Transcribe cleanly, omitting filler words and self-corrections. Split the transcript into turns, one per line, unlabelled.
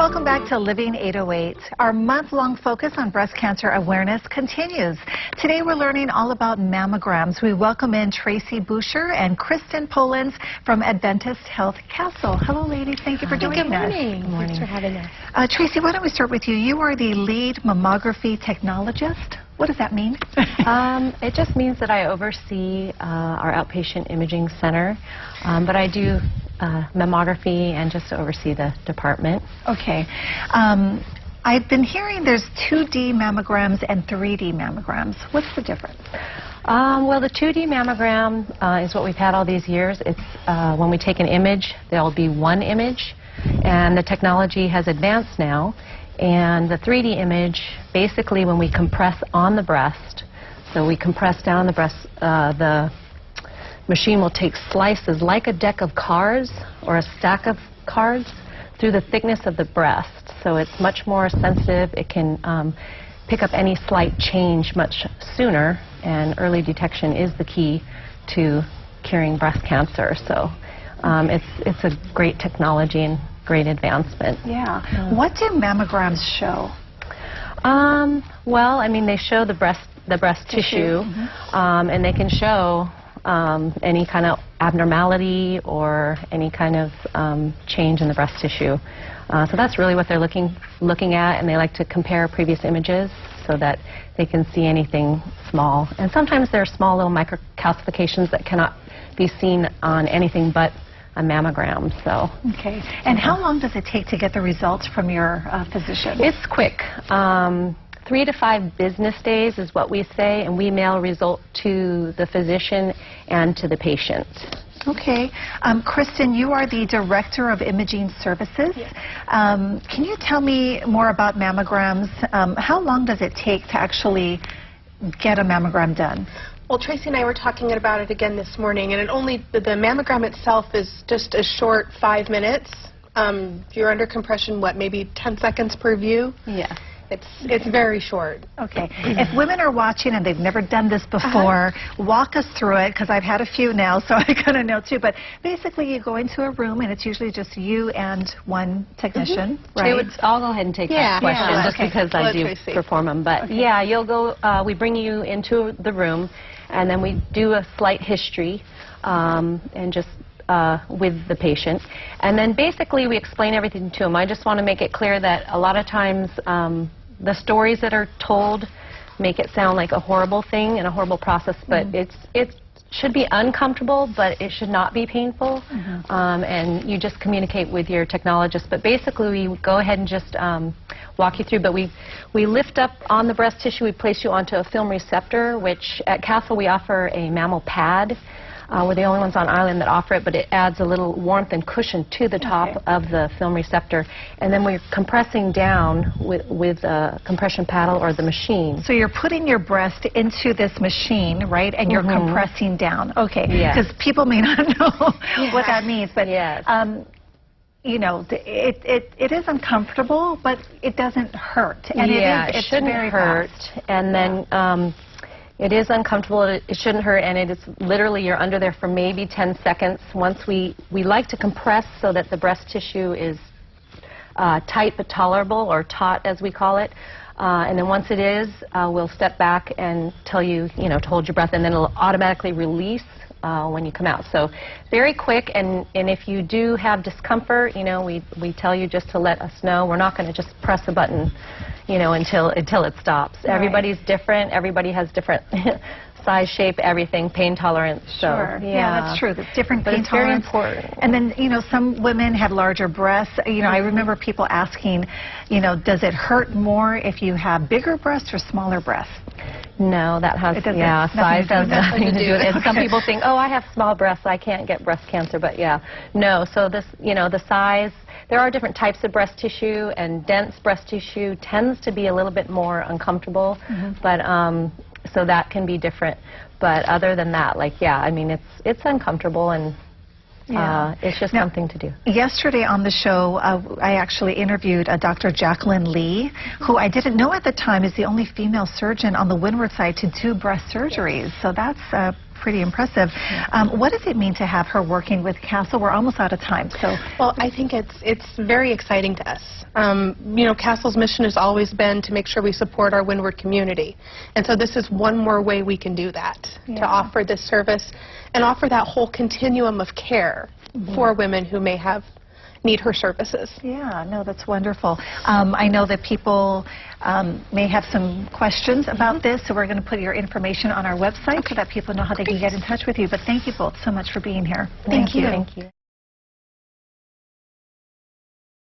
Welcome back to Living 808. Our month-long focus on breast cancer awareness continues. Today we're learning all about mammograms. We welcome in Tracy Boucher and Kristen Polans from Adventist Health Castle. Hello, ladies. Thank you for joining us.
Good morning. Thanks for having us.
Tracy, why don't we start with you? You are the lead mammography technologist. What does that mean?
It just means that I oversee our outpatient imaging center, but I do mammography and just oversee the department.
Okay. I've been hearing there's 2D mammograms and 3D mammograms. What's the difference?
Well, the 2D mammogram is what we've had all these years. It's when we take an image, there'll be one image, and the technology has advanced now. And the 3D image, basically when we compress on the breast, so we compress down the breast, the machine will take slices like a deck of cards or a stack of cards through the thickness of the breast. So it's much more sensitive. It can pick up any slight change much sooner, and early detection is the key to curing breast cancer. So it's a great technology and great advancement.
Yeah. What do mammograms show?
Well, I mean, they show the breast tissue, and they can show any kind of abnormality or any kind of change in the breast tissue. So that's really what they're looking at, and they like to compare previous images so that they can see anything small. And sometimes there are small little microcalcifications that cannot be seen on anything but a mammogram. So. Okay.
And how long does it take to get the results from your physician?
It's quick. 3 to 5 business days is what we say, and we mail result to the physician and to the patient.
Okay. Kristen, you are the Director of Imaging Services.
Yes.
Can you tell me more about mammograms? How long does it take to actually get a mammogram done?
Well, Tracy and I were talking about it again this morning, and the mammogram itself is just a short 5 minutes. If you're under compression, what, maybe 10 seconds per view?
Yeah.
It's very short.
Okay. If women are watching and they've never done this before, walk us through it, because I've had a few now, so I kind of know too. But basically, you go into a room, and it's usually just you and one technician, right?
I'll go ahead and take that question, just because I do
Tracy
perform them. But yeah, you'll go. We bring you into the room, and then we do a slight history, and just with the patient. And then basically we explain everything to them. I just want to make it clear that a lot of times the stories that are told make it sound like a horrible thing and a horrible process, but it should be uncomfortable, but it should not be painful. And you just communicate with your technologist. But basically we go ahead and just walk you through, but we lift up on the breast tissue, we place you onto a film receptor, which at Castle we offer a mammo pad. We're the only ones on island that offer it, but it adds a little warmth and cushion to the top of the film receptor. And then we're compressing down with a compression paddle or the machine.
So you're putting your breast into this machine, right? And you're compressing down. Okay. Because people may not know what that means. But you know, it is uncomfortable, but it doesn't hurt. And
it shouldn't hurt. And then it is uncomfortable, it shouldn't hurt, and it is literally, you're under there for maybe 10 seconds. Once we like to compress so that the breast tissue is tight but tolerable, or taut as we call it. And then once it is, we'll step back and tell you, to hold your breath, and then it'll automatically release when you come out. So very quick, and if you do have discomfort, we tell you just to let us know. We're not going to just press a button, until it stops. Right. Everybody's different. Everybody has different size, shape, everything, pain tolerance.
Sure. So, yeah, that's true. That's different pain
tolerance.
Very important. And then, some women have larger breasts. I remember people asking, does it hurt more if you have bigger breasts or smaller breasts?
No, that has, size has nothing to do with it. Some people think, oh, I have small breasts, I can't get breast cancer, but no. So this, the size, there are different types of breast tissue, and dense breast tissue tends to be a little bit more uncomfortable, but so that can be different. But other than that, it's uncomfortable, and it's just something to do.
Yesterday on the show, I actually interviewed Dr. Jacqueline Lee, who I didn't know at the time is the only female surgeon on the windward side to do breast surgeries. So that's pretty impressive. What does it mean to have her working with Castle? We're almost out of time. So,
well, I think it's very exciting to us. You know, Castle's mission has always been to make sure we support our Windward community. And so this is one more way we can do that, to offer this service and offer that whole continuum of care for women who may need her services.
Yeah, no, that's wonderful. I know that people may have some questions about this, so we're going to put your information on our website so that people know how they can get in touch with you. But thank you both so much for being here.
Thank you.
Thank you.